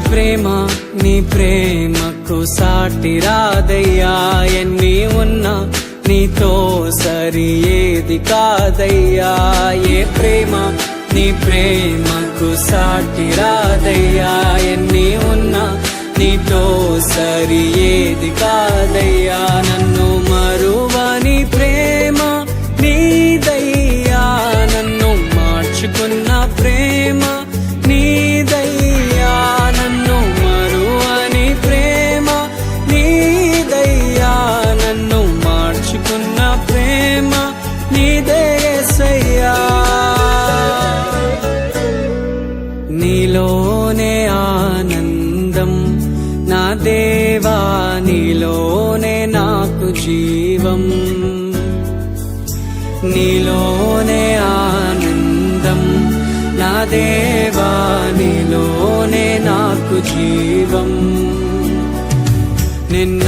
ప్రేమ నీ ప్రేమకు సాటి రాదయ్యా, ఎన్ని ఉన్నా నీతో సరి ఏది కాదయ్యా. ఏ ప్రేమ నీ ప్రేమకు సాటి రాదయ్యా, ఎన్ని ఉన్నా నీతో సరి ఏది కాదయ్యా. నన్ను మరువని ప్రేమ నీదయ్యా, నన్ను మార్చుకున్న ప్రేమ నీదయ్యా, నన్ను మరువని ప్రేమ నీదయ్యా, నన్ను మార్చుకున్న ప్రేమ నీదే యేసయ్యా. నీలోనే ఆనందం నా దేవా, నీలోనే నాకు జీవం, నీలోనే ఆనందం నా దేవా, నీలోనే నాకు జీవం. నిన్న